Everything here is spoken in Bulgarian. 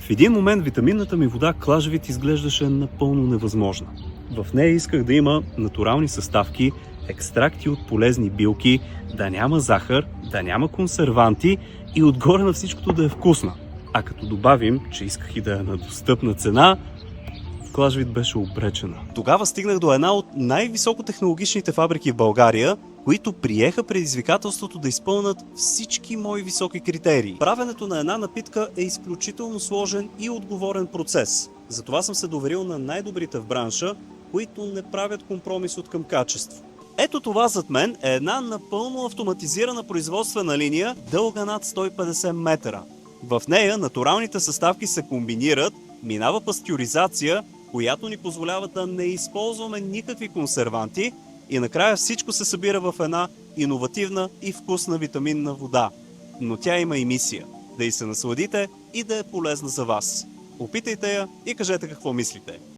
В един момент витаминната ми вода Клажевит изглеждаше напълно невъзможна. В нея исках да има натурални съставки, екстракти от полезни билки, да няма захар, да няма консерванти и отгоре на всичкото да е вкусна. А като добавим, че исках и да е на достъпна цена, Клажевит беше обречена. Тогава стигнах до една от най-високотехнологичните фабрики в България, които приеха предизвикателството да изпълнят всички мои високи критерии. Правенето на една напитка е изключително сложен и отговорен процес. Затова съм се доверил на най-добрите в бранша, които не правят компромис от към качество. Ето това зад мен е една напълно автоматизирана производствена линия, дълга над 150 метра. В нея натуралните съставки се комбинират, минава пастюризация, която ни позволява да не използваме никакви консерванти и накрая всичко се събира в една иновативна и вкусна витаминна вода. Но тя има и мисия – да й се насладите и да е полезна за вас. Опитайте я и кажете какво мислите.